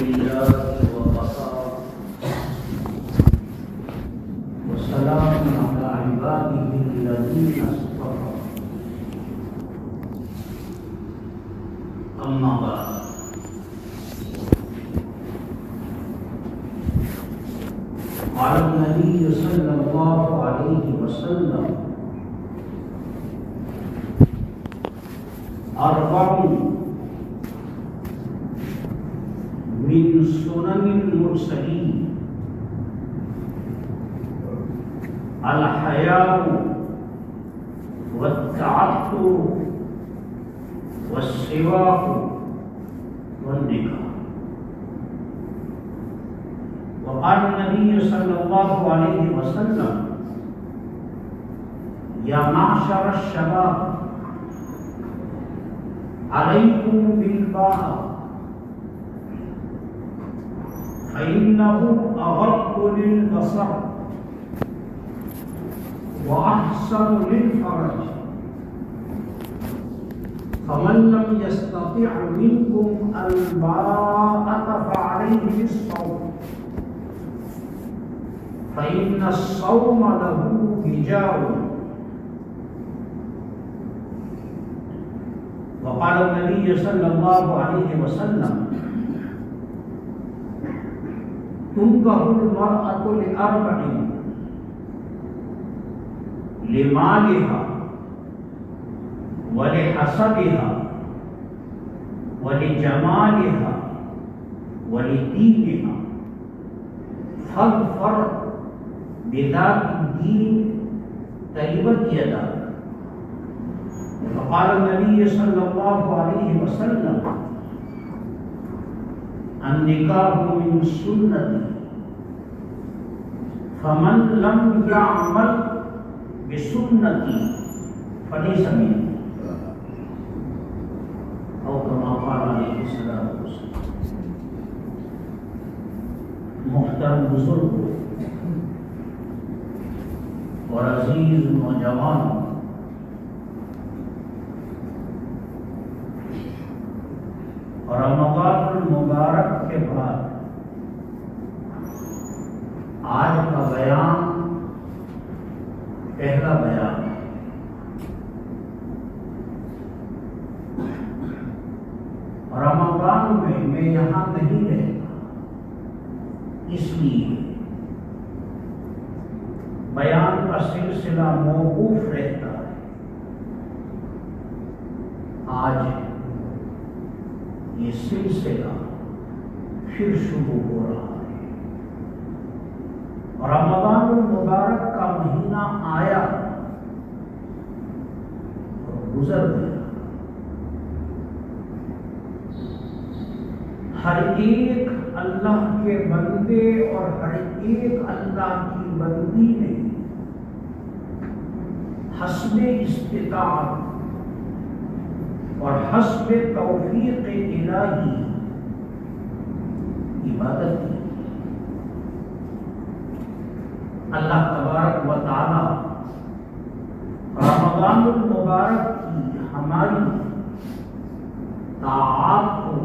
لله وكفى وسلام على عباده الذين اصطفى أما بعد قال النبي صلى الله عليه وسلم أربع من سنن المرسلين الحياء والتعطر والسواك والنكاح. وقال النبي صلى الله عليه وسلم يا معشر الشباب عليكم بالباء فإنه أغض للبصر وأحسن للفرج فمن لم يستطع منكم الباءة فعليه الصوم فإن الصوم له وجاء. وقال النبي صلى الله عليه وسلم تنكح المرأة لأربع لمالها ولحسبها ولجمالها ولدينها فاظفر بذات الدين تربت يداك. وقال النبي صلى الله عليه وسلم النکاح من سنتی فمن لم يعمل بسنتی فليس مني او كما قال علیہ الصلوۃ والسلام. محترم بزرگ اور عزیز نوجوان، رمضان المبارک کے بعد آج کا بیان پہلا بیان ہے. رمضان میں یہاں نہیں رہتا، اس لیے بیان کا سلسلہ موقوف رہتا ہے. آج یہ سلسلہ پھر شروع ہو رہا ہے. رمضان المبارک کا مہینہ آیا اور گزر گیا. ہر ایک اللہ کے بندے اور ہر ایک اللہ کی بندی نے حسب استطاعت اور حسب توفیق الہی عبادت کی. اللہ تبارک و تعالی رمضان المبارک کی ہماری طاعات کو،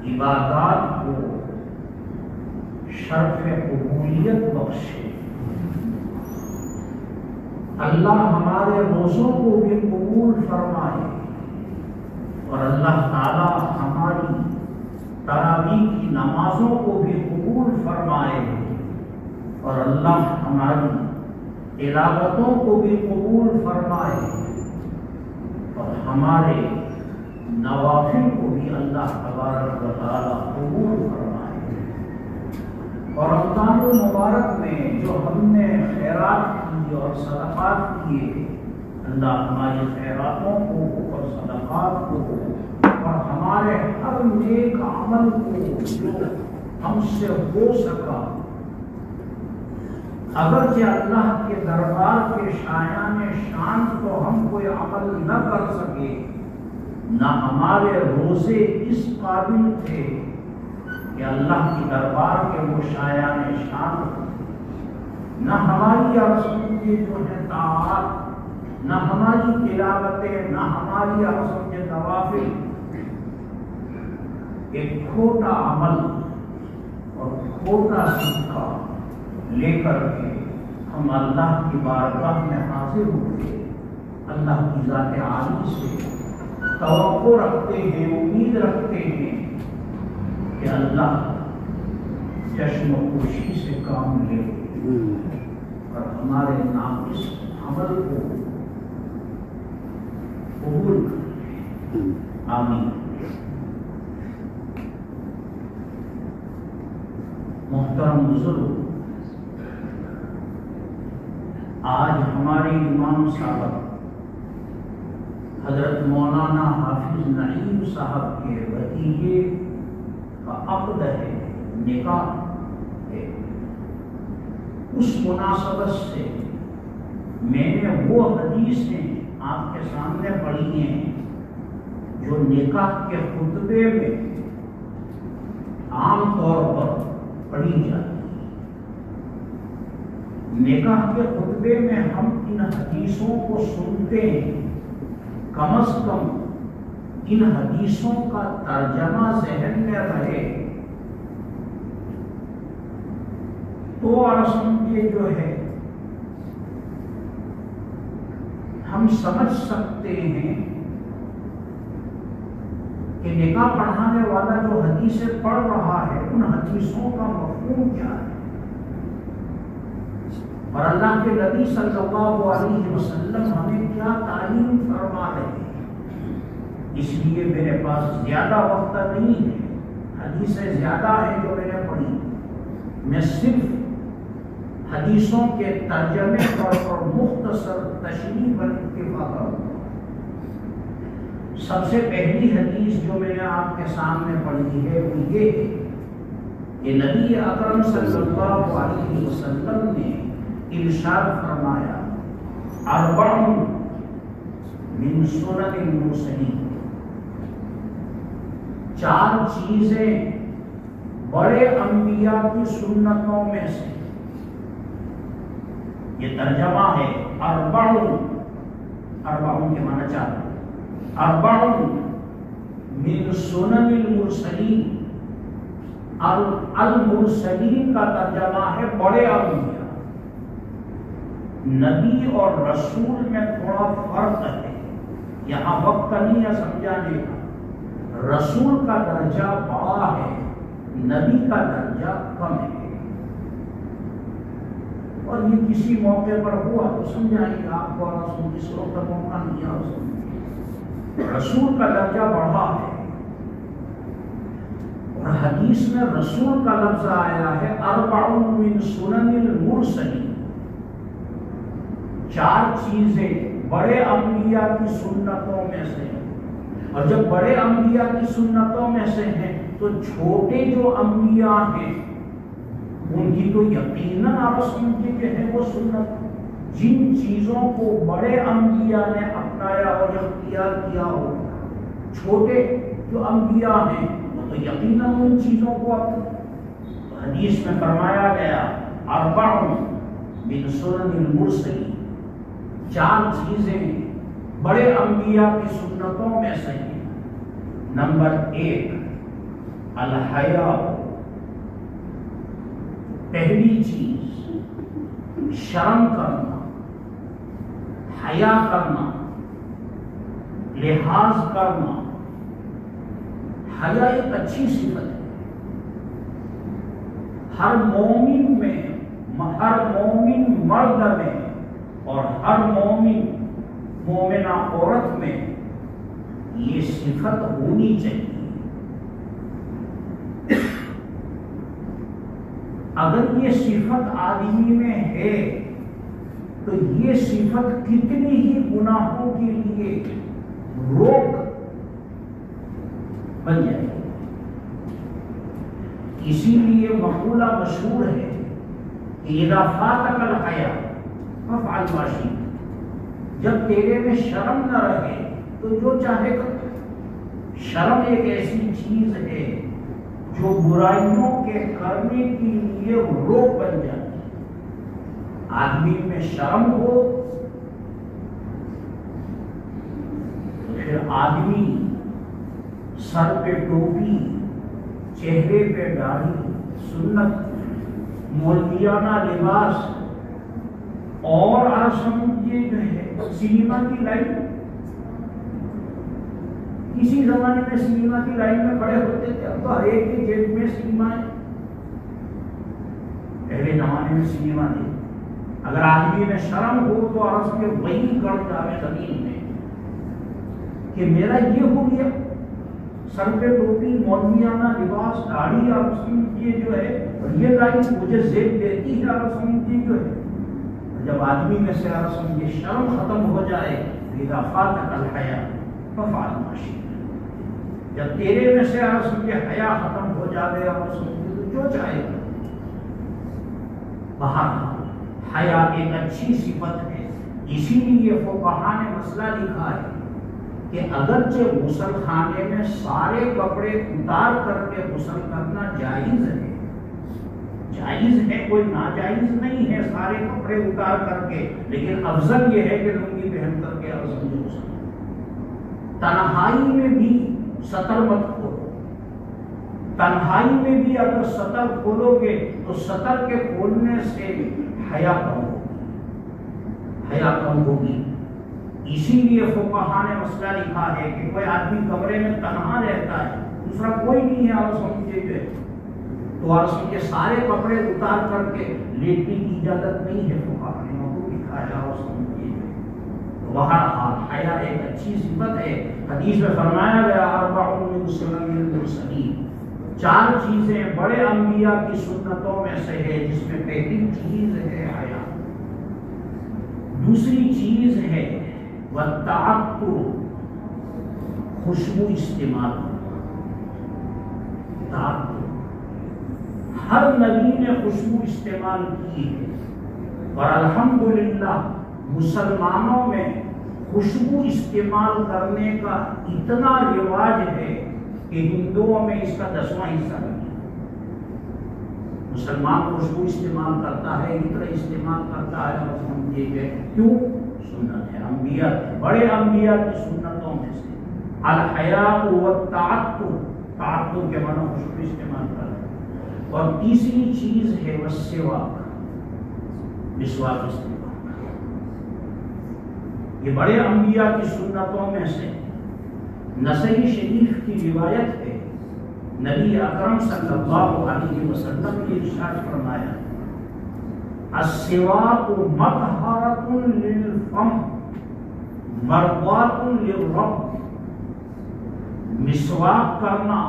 عبادات کو شرف قبولیت بخشے. اللہ ہمارے روزوں کو بھی قبول فرمائے اور اللہ تعالی ہماری تراویح کی نمازوں کو بھی قبول فرمائے اور اللہ ہماری تلاوتوں کو بھی قبول فرمائے اور ہمارے نوافل کو بھی اللہ تبارک و تعالی قبول فرمائے. اور رمضان المبارک میں جو ہم نے خیرات کی اور صدقات کیے، اللہ ہماری خیراتوں کو اور صدقات کو اور ہمارے ہر نیک عمل کو جو ہم سے ہو سکا، اگرچہ اللہ کے دربار کے شایان شان تو ہم کوئی عمل نہ کر سکے، نہ ہمارے روزے اس قابل تھے کہ اللہ کی دربار کے وہ شایان شان، نہ ہماری جو ہے طاعات، نہ ہماری تلاوتیں، نہ ہماری نوافل ایک کھوٹا عمل اور کھوٹا صدقہ لے کر کے ہم اللہ کی بارگاہ میں حاضر ہوتے، اللہ کی ذات عالی سے توقع رکھتے ہیں، امید رکھتے ہیں کہ اللہ چشم و پوشی سے کام لے اور ہمارے ناقص عمل کو قبول کرے۔ آمین۔ محترم بزرگ، آج ہمارے امام صاحب حضرت مولانا حافظ نعیم صاحب کے بھتیجے کا عقد ہے، نکاح ہے۔ اس مناسبت سے میں نے وہ حدیثیں آپ کے سامنے پڑھی ہیں جو نکاح کے خطبے میں عام طور پر پڑھی جاتی ہے۔ نکاح کے خطبے میں ہم ان حدیثوں کو سنتے ہیں، کم از کم ان حدیثوں کا ترجمہ ذہن میں رہے تو اور سمجھے جو ہے ہم سمجھ سکتے ہیں کہ نکاح پڑھانے والا جو حدیثیں پڑھ رہا ہے ان حدیثوں کا مفہوم کیا ہے، اور اللہ کے نبی صلی اللہ علیہ وسلم ہمیں کیا تعلیم فرما رہے ہیں۔ اس لیے میرے پاس زیادہ وقت نہیں ہے، حدیثیں زیادہ ہیں جو میں نے پڑھی، میں صرف حدیثوں کے ترجمے اور مختصر تشریح پر اکتفا کروں۔ سب سے پہلی حدیث جو میں نے آپ کے سامنے پڑھی ہے وہ یہ ہے کہ نبی اکرم صلی اللہ علیہ وسلم نے ارشاد فرمایا، اربع من سنن المرسلین، چار چیزیں بڑے انبیاء کی سنتوں میں سے، یہ ترجمہ ہے اربع کے معنی چار، اربع من سنن المرسلین، المرسلین کا ترجمہ ہے بڑے انبیاء۔ نبی اور رسول میں تھوڑا فرق ہے، یہاں وقت نہیں ہے سمجھانے کا۔ رسول کا درجہ بڑا ہے، نبی کا درجہ کم ہے، اور یہ کسی موقع پر ہوا تو سمجھائیں گے آپ کو، رسول اس وقت موقع نہیں ہے۔ رسول کا درجہ بڑھا ہے، اور حدیث میں رسول کا لفظ آیا ہے اربع من سنن المرسلین، چار چیزیں بڑے انبیاء کی سنتوں میں سے ہیں، اور جب بڑے انبیاء کی سنتوں میں سے ہیں تو چھوٹے جو انبیاء ہیں ان کی تو یقیناً آپ سمجھے کہ ہے وہ سنت۔ جن چیزوں کو بڑے انبیاء نے اپنایا اور اختیار کیا ہو، چھوٹے جو انبیاء ہیں وہ تو یقیناً ان چیزوں کو حدیث میں فرمایا گیا اربع من سنن المرسلین، چار چیزیں بڑے انبیاء کی سنتوں میں سے ہیں۔ نمبر 1 الحیا، پہلی چیز شرم کرنا، حیا کرنا، لحاظ کرنا۔ حیا ایک اچھی صفت ہے، ہر مومن میں، ہر مومن مرد میں اور ہر مومنہ عورت میں یہ صفت ہونی چاہیے۔ اگر یہ صفت آدمی میں ہے تو یہ صفت کتنی ہی گناہوں کے لیے روک بن جائے گی۔ اسی لیے مقولہ مشہور ہے کہ اذا فاتک الحیا فافعل ما شئت، جب تیرے میں شرم نہ رہے تو جو چاہے کر۔ شرم ایک ایسی چیز ہے جو برائیوں کے کرنے کے لیے روک بن جاتی ہے۔ آدمی میں شرم ہو تو پھر آدمی سر پہ ٹوپی چہرے پہ داڑھی، سنت، مولویانہ لباس، اور یہ جو ہے سنیما کی لائن. کسی زمانے میں سنیما کی لائن میں کھڑے ہوتے تھے، اب تو ہر ایک کے جیب میں سنیما ہے. پہلے زمانے میں سنیما نہیں. اگر آدمی میں شرم ہو تو عرض کے وہی گڑ جاوے زمین میں کہ میرا یہ ہو گیا، سر پہ ٹوپی، مولویانہ لباس، داڑھی، اور یہ جو ہے یہ لائن مجھے زیب دیتی ہے. اور یہ جو ہے جب آدمی میں سے یہ شرم ختم ہو جائے، اذا فاتک الحیا ففعل ما شئت، جب تیرے میں سے یہ حیا ختم ہو جائے اور جو چاہے گا. بہرحال حیا ایک اچھی صفت ہے. اسی لیے فقہاء نے مسئلہ لکھا ہے کہ اگرچہ غسل خانے میں سارے کپڑے اتار کر کے غسل کرنا جائز ہے، جائز ہے، کوئی ناجائز نہیں ہے سارے کپڑے اتار کر کے، لیکن افضل یہ ہے کہ لنگی پہن کر کے غسل. تنہائی میں بھی سطر مت کھولو. تنہائی میں بھی اگر سطر کھولو گے تو سطر کے کھولنے سے حیا کم ہوگی، حیا کم ہوگی. اسی لیے فقہاء نے مسئلہ لکھا ہے کہ کوئی آدمی کمرے میں تنہا رہتا ہے، دوسرا کوئی نہیں ہے، اور سمجھے تو اور کے سارے کپڑے اتار کر کے لیٹنے کی اجازت نہیں ہے. فقہاء نے وہ لکھا ہے اور سمجھے. بہرحال حیا ایک اچھی صفت ہے. حدیث میں فرمایا گیا اربع من سنن المرسلین، 4 چیزیں بڑے انبیاء کی سنتوں میں سے ہے، جس میں پہلی چیز ہے حیا. دوسری چیز ہے والتعطر، خوشبو استعمال. تعطر ہر نبی نے خوشبو استعمال کی ہے، اور الحمدللہ مسلمانوں میں خوشبو استعمال کرنے کا اتنا رواج ہے کہ ہندوؤں میں اس کا 10واں حصہ نہیں ہے. مسلمان خوشبو استعمال کرتا ہے، اتنا استعمال کرتا ہے، اور سمجھیے کہ کیوں؟ سنت ہے، انبیاء، بڑے انبیاء کی سنتوں میں سے. الحیاء والتعطر، تعطر کے معنی خوشبو استعمال کرنا. اور تیسری چیز ہے والسواک، مسواک استعمال. یہ بڑے انبیاء کی سنتوں میں سے. نسائی شریف کی روایت ہے، نبی اکرم صلی اللہ علیہ وسلم نے ارشاد فرمایا السواک مطہرۃ للفم مرضاۃ للرب. مسواک کرنا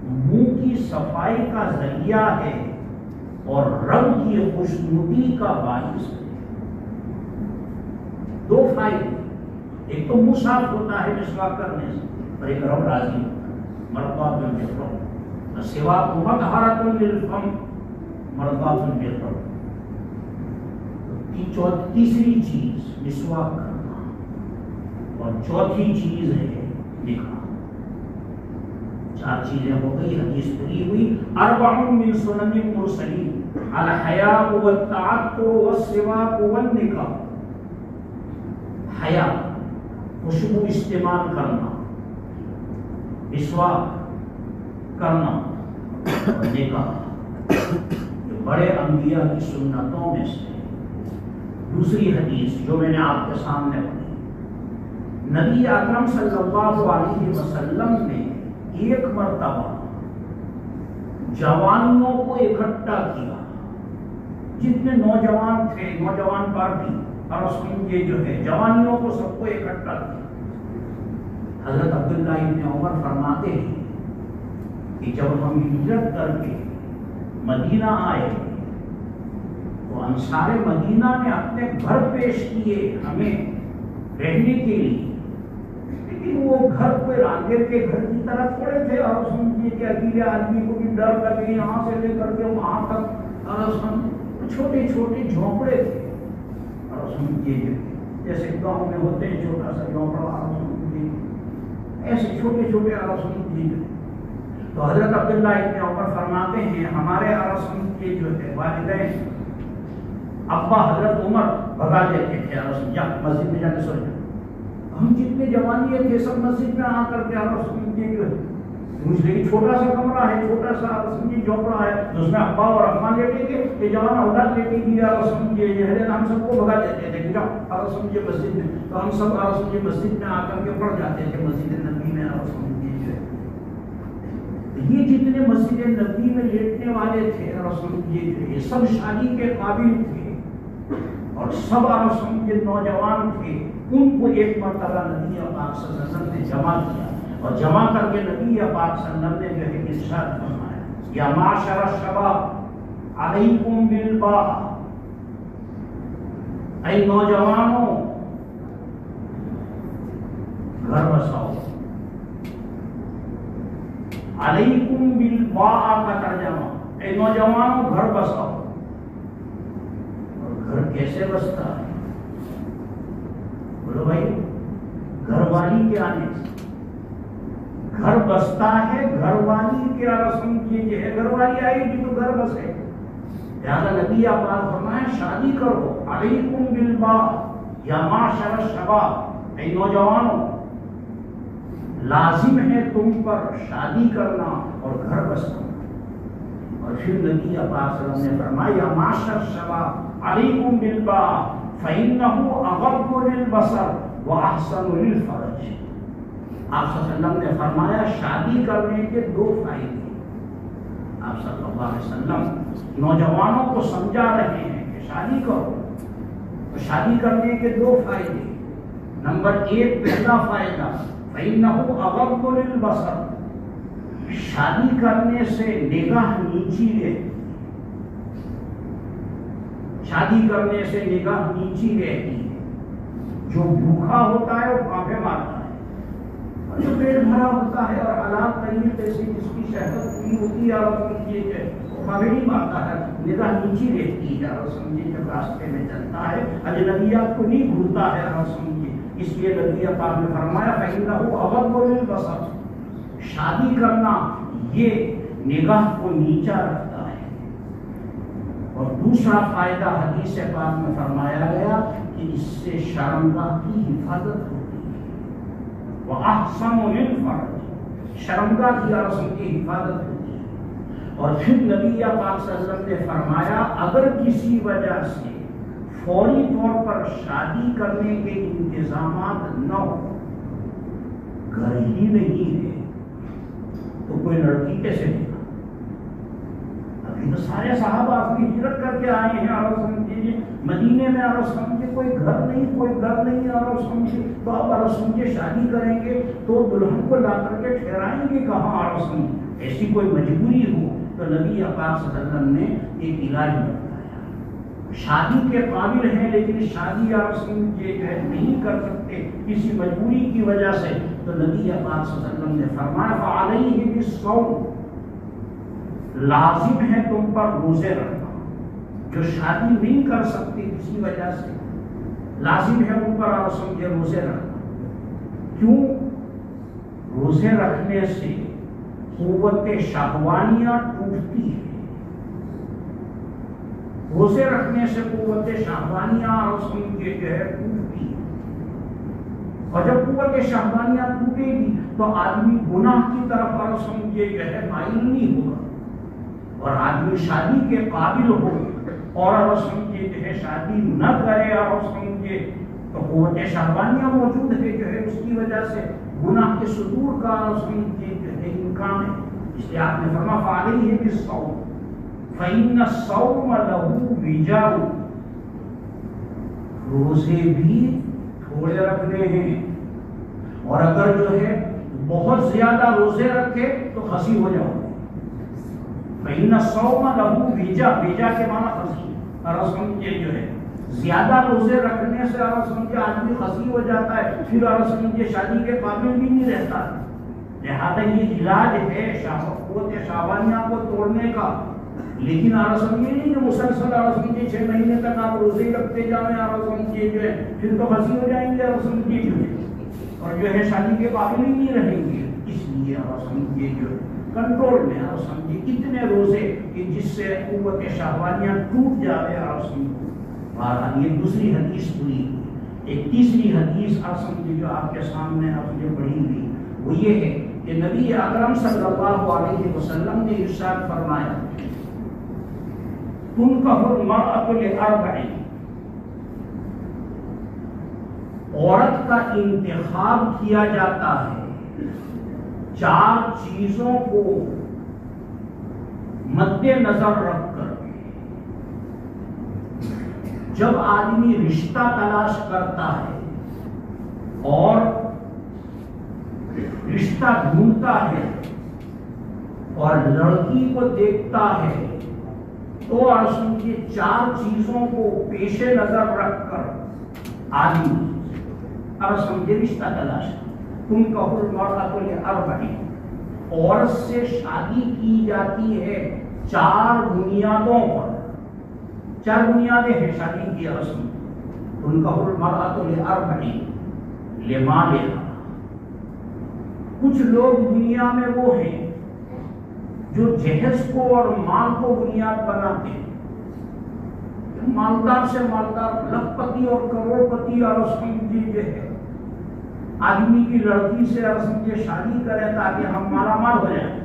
منہ کی صفائی کا ذریعہ ہے اور رب کی خوشنودی کا باعث ہے. 2 فائدے، ایک تو منہ صاف ہوتا ہے مسواک کرنے سے، اور ایک رب راضی ہوتا ہے. مرضات للرب، السواک مطہرۃ للفم مرضات للرب. تیسری چیز مسواک کرنا، اور چوتھی چیز ہے لکھنا. 4 چیزیں ہو گئی، حدیث پوری ہوئی. اربع من سنن المرسلین الحیاء والتعطر والسواک والنکاح. حیا، خوشبو استعمال کرنا، مسواک کرنا، اور نکاح. یہ بڑے انبیاء کی سنتوں میں سے. دوسری حدیث جو میں نے آپ کے سامنے پڑھی، نبی اکرم صلی اللہ علیہ وسلم نے ایک مرتبہ جوانوں کو اکٹھا کیا، جتنے نوجوان تھے، نوجوان پارٹی، اور اس میں یہ جو ہے جوانیوں کو سب کو اکٹھا کیا. حضرت عبداللہ ابن عمر فرماتے ہیں کہ جب ہم ہجرت کر کے مدینہ آئے تو انصار مدینہ نے اپنے گھر پیش کیے ہمیں رہنے کے لیے، لیکن وہ گھر پہ راندر کے گھر کی طرح تھوڑے تھے. اور سمجھیے کہ اکیلے آدمی کو بھی ڈر لگے، یہاں سے لے کر کے وہاں تک، اور چھوٹے چھوٹے جھونپڑے تھے. اور سمجھیے جیسے گاؤں میں ہوتے ہیں چھوٹا سا جھونپڑا، ایسے چھوٹے چھوٹے رسم کی. تو حضرت عبداللہ ابن عمر فرماتے ہیں ہمارے رسم کے جو ہے والدین، ابا حضرت عمر بھگا دیتے تھے رسم، جا مسجد میں جا کے سو جا. ہم جتنے جوانی تھے سب مسجد میں آ کر کے رسم کے جو ہے لیکن چھوٹا سا کمرہ ہے، چھوٹا سا سمجھے جھونپڑا ہے، اس میں ابا اور اما لیٹیں گے، یہ جوان اولاد لیٹی تھی اور سمجھے ہم سب کو بھگا دیتے تھے کہ جاؤ اور سمجھے مسجد میں، تو ہم سب اور سمجھے مسجد میں آ کر کے پڑھ جاتے تھے مسجد نبی میں اور سمجھے یہ جتنے مسجد نبی میں لیٹنے والے تھے اور سمجھے یہ سب شادی کے قابل تھے اور سب اور سمجھے نوجوان تھے، ان کو ایک مرتبہ نبی پاک صلی اللہ علیہ وسلم نے جمع کیا اور جمع کر کے نبی پاک صلی اللہ علیہ وسلم نے جو ہے ارشاد فرمایا یا معاشر الشباب علیکم بالباء، اے نوجوانوں گھر بساؤ، علیکم بالباء کا ترجمہ اے نوجوانوں گھر بساؤ۔ اور گھر کیسے بستا ہے؟ بولو بھائی، گھر والی کے آنے سے گھر بستا ہے، گھر والی کے رسم کیجیے، گھر والی آئے گی تو گھر بسے، لہذا نبی پاک فرمائے شادی کرو، علیکم بالباء یا معاشر الشباب، اے نوجوانوں لازم ہے تم پر شادی کرنا اور گھر بسنا۔ اور پھر نبی پاک صلی اللہ علیہ وسلم نے فرمایا یا معاشر الشباب علیکم بالباء فإنه اغض للبصر واحسن للفرج۔ آپ صلی اللہ علیہ وسلم نے فرمایا شادی کرنے کے دو فائدے، آپ صلی اللہ علیہ وسلم نوجوانوں کو سمجھا رہے ہیں کہ شادی کرو، تو شادی کرنے کے دو فائدے، نمبر ایک پہلا فائدہ فإنه اغض للبصر، شادی کرنے سے نگاہ نیچی رہتی، شادی کرنے سے نگاہ نیچی رہتی ہے، جو بھوکا ہوتا ہے وہ پھانکے مارتا ہے، جو پیٹ بھرا ہوتا ہے اور حالات طریق ایسی جس کی شہرت پوری ہوتی ہے اور سمجھیے وہ پھانکے نہیں مارتا ہے، نگاہ نیچی رہتی ہے اور سمجھیے جب راستے میں چلتا ہے اجنبیات کو نہیں بھولتا ہے اور سمجھیے، اس لیے نبی پاک نے فرمایا فإنه اغض للبصر، شادی کرنا یہ نگاہ کو نیچا رکھتا ہے۔ اور دوسرا فائدہ حدیث پاک میں فرمایا گیا کہ اس سے شرمگاہ کی حفاظت ہوتی ہے، وَأَحْسَنُ لِلْفَرْجِ، شرمگاہ کی رسم کی حفاظت ہوتی ہے۔ اور پھر نبی پاک صلی اللہ علیہ وسلم نے فرمایا اگر کسی وجہ سے فوری طور پر شادی کرنے کے انتظامات نہ ہو، گھر ہی نہیں ہے، تو کوئی لڑکی کیسے دے گا؟ ابھی تو سارے صحابہ اپنی ہجرت کر کے آئے ہیں اور سمجھیے مدینے میں اور سمجھے کوئی گھر نہیں اور سمجھے تو آپ اور سمجھے شادی کریں گے تو دلہن کو لا کر کے ٹھہرائیں گے کہاں؟ اور سمجھے ایسی کوئی مجبوری ہو تو نبی پاک صلی اللہ علیہ وسلم نے ایک علاج بتایا، شادی کے قابل ہیں لیکن شادی اور سمجھے جو ہے نہیں کر سکتے کسی مجبوری کی وجہ سے، تو نبی پاک صلی اللہ علیہ وسلم نے فرمایا فعلیہ بالصوم، لازم ہے تم پر روزے رکھنا، جو شادی نہیں کر سکتے کسی وجہ سے لازم ہے ان پر اور سمجھے روزے رکھنا۔ کیوں؟ روزے رکھنے سے قوت شہوانیہ ٹوٹتی ہے، روزے رکھنے سے قوت شہوانیہ اور سمجھے جو ہے ٹوٹتی ہے، اور جب قوت شہوانیہ ٹوٹے گی تو آدمی گناہ کی طرف اور سمجھے جو ہے مائل نہیں ہوگا، اور آدمی شادی کے قابل ہو اور سمجھے جو ہے شادی نہ کرے اور سمجھے تو قوت شہوانیہ موجود ہے جو ہے اس کی وجہ سے گناہ کے صدور کا اور سمجھے جو ہے امکان ہے، اس لیے آپ نے فرمایا فعلیہ بالصوم فإن الصوم له وجاء، روزے بھی تھوڑے رکھنے ہیں، اور اگر جو ہے بہت زیادہ روزے رکھے تو خسی ہو جاؤ گے۔ فإن الصوم له وجاء، وجاء کے معنی خسی، اور سمجھے جو ہے زیادہ روزے رکھنے سے اور سمجھے آدمی خسی ہو جاتا ہے، پھر اور سمجھے شادی کے قابل بھی نہیں رہتا، لہذا یہ علاج ہے قوت شہوانیہ کو توڑنے کا۔ لیکن اور سمجھے نہیں کہ مسلسل اور سمجھے 6 مہینے تک آپ روزے ہی رکھتے جائیں اور سمجھے جو ہے پھر تو خسی ہو جائیں گے اور سمجھے جو ہے اور جو ہے شادی کے قابل ہی نہیں رہیں گے، اس لیے اور سمجھے جو کنٹرول میں اور سمجھے اتنے روزے کہ جس سے قوت شہوانیہ ٹوٹ جائے اور سمجھے۔ بہرحال یہ دوسری حدیث پوری ہوئی۔ ایک تیسری حدیث آپ سمجھے جو آپ کے سامنے آپ نے پڑھی ہوئی وہ یہ ہے کہ نبی اکرم صلی اللہ علیہ وسلم نے ارشاد فرمایا تنکح المرأۃ لأربع، عورت کا انتخاب کیا جاتا ہے 4 چیزوں کو مد نظر رکھ کر۔ جب آدمی رشتہ تلاش کرتا ہے اور رشتہ ڈھونڈتا ہے اور لڑکی کو دیکھتا ہے تو رسول کی 4 چیزوں کو پیش نظر رکھ کر آدمی سمجھے رشتہ تلاش۔ تنکح المرأۃ لأربع، عورت سے شادی کی جاتی ہے 4 بنیادوں پر۔ 4 بنیادیں ہیں شادی کی رسم۔ تنکح المرأۃ لأربع لمالها، کچھ لوگ دنیا میں وہ ہیں جو جہیز کو اور مال کو بنیاد بناتے ہیں، مالدار سے مالدار، لکھ پتی اور کروڑ پتی اور سمجھے ہے آدمی کی لڑکی سے اور سمجھے شادی کرے تاکہ ہم مالا مال ہو جائیں،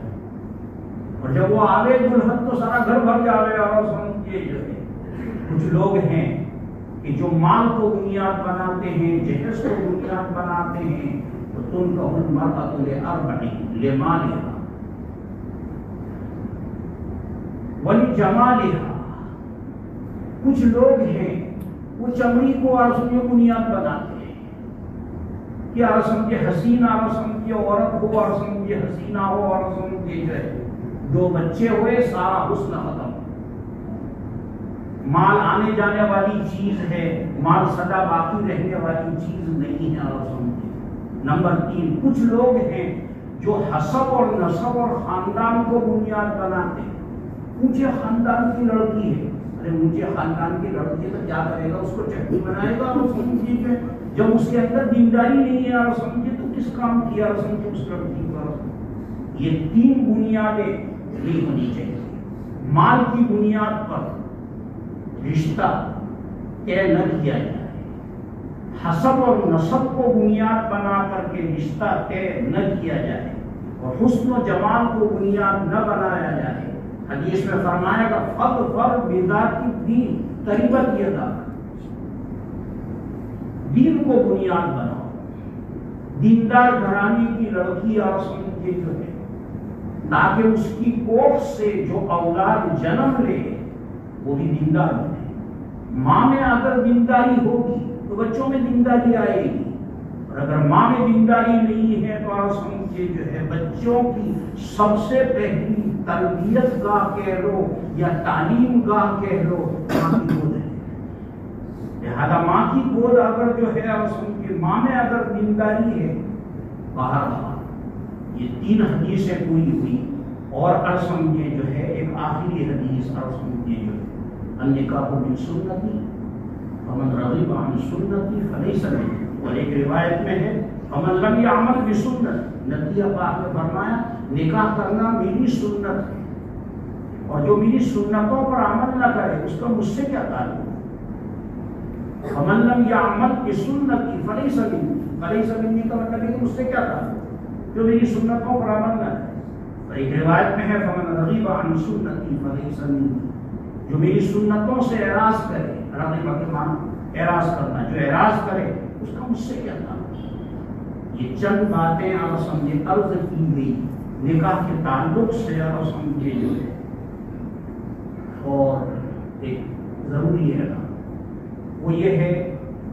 اور جب وہ آوے دلہن تو سارا گھر بھر جاوے اور سمجھے جو ہے۔ کچھ لوگ ہیں کہ جو مال کو بنیاد بناتے ہیں، جہیز کو بنیاد بناتے ہیں، تو تنکح المرأۃ لأربع لمالها ولجمالها۔ کچھ لوگ ہیں وہ چمڑی کو اور سمجھے بنیاد بناتے ہیں کہ اور سمجھے حسینہ اور سمجھے عورت ہو اور سمجھے حسینہ ہو اور سمجھے جو ہے 2 بچے ہوئے سارا حسن ختم۔ مال آنے جانے والی چیز ہے، مال سدا باقی رہنے والی چیز نہیں ہے اور سمجھے۔ نمبر 3، کچھ لوگ ہیں جو حسب اور نسب اور خاندان کو بنیاد بناتے ہیں۔ اونچے خاندان کی لڑکی ہے، ارے اونچے خاندان کی لڑکی تو کیا کرے گا، اس کو چٹنی بنائے گا اور سمجھے جب اس کے اندر دینداری نہیں ہے اور سمجھے تو کس کام کیا اور سمجھے اس لڑکی پر۔ یہ 3 بنیادیں نہیں ہونی چاہیے۔ مال کی بنیاد پر رشتہ طے نہ کیا جائے، حسب اور نسب کو بنیاد بنا کر کے رشتہ طے نہ کیا جائے، اور حسن و جمال کو بنیاد نہ بنایا جائے۔ حدیث میں فرمایا گا فَاظْفَرْ بِذَاتِ الدِّینِ تَرِبَتْ یَدَاکَ، دین کو بنیاد بناؤ۔ دیندار گھرانے کی لڑکی اور سمجھے جو ہے تاکہ اس کی کوکھ سے جو اولاد جنم لے وہ بھی دیندار بنے۔ ماں میں اگر دینداری ہوگی تو بچوں میں دینداری آئے گی، اور اگر ماں میں دینداری نہیں ہے تو آپ سمجھے جو ہے بچوں کی سب سے پہلی تربیت گاہ کہہ لو یا تعلیم گاہ کہہ لو ماں کی گود ہے۔ لہذا ماں کی گود اگر جو ہے اور سمجھے ماں میں اگر دینداری ہے، باہر یہ 3 حدیثیں پوری ہوئی، اور سمجھے جو ہے ایک آخری حدیث اور سمجھے جو ہے النکاح من سنتی فمن رغب عن سنتی فلیس منی، اور ایک روایت میں ہے فمن لم یعمل بسنت، نبی پاک نے فرمایا نکاح کرنا میری سنت ہے، اور جو میری سنتوں پر عمل نہ کرے اس کا مجھ سے کیا تعلق۔ فمن لم یعمل بسنتی فلیس منی، فلیس منی کا مطلب ہے کہ مجھ سے کیا تعلق، جو میری سنتوں پر عمل نہ کرے۔ اور ایک روایت میں ہے فمن رغب عن سنتی فلیس منی، جو میری سنتوں سے اعراض کرے، رغبہ کے معنی اعراض کرنا، جو اعراض کرے اس کا مجھ سے کیا تعلق۔ یہ چند باتیں آپ سمجھے عرض کی گئی نکاح کے تعلق سے اور سمجھے جو ہے، اور ایک ضروری ہے نا وہ یہ ہے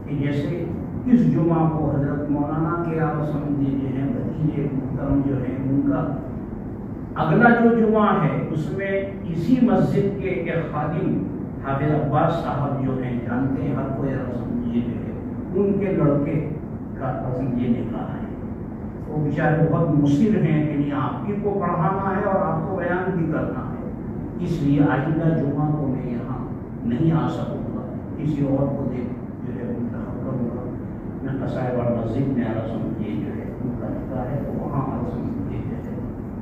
کہ جیسے اس جمعہ کو حضرت مولانا کے آپ سمجھے جو ہیں بھتیجے محترم جو ہیں ان کا اگلا جو جمعہ ہے اس میں اسی مسجد کے ایک خادم حافظ عباس صاحب جو ہیں جانتے ہیں ہر کوئی سمجھے جو ہے ان کے لڑکے کا سمجھے نکاح ہے۔ وہ بیچارے بہت مصر ہیں کہ نہیں آپ ہی کو پڑھانا ہے اور آپ کو بیان بھی کرنا ہے، اس لیے آئندہ جمعہ کو میں یہاں نہیں آ سکوں گا، کسی اور کو دیکھ جو ہے منتخب کروں گا۔ میں قصائے والا مسجد میں سمجھے جو ہے ان کا نکاح ہے تو وہاں سمجھے جو ہے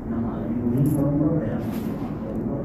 نماز بھی نہیں کروں گا، بیان کروں گا،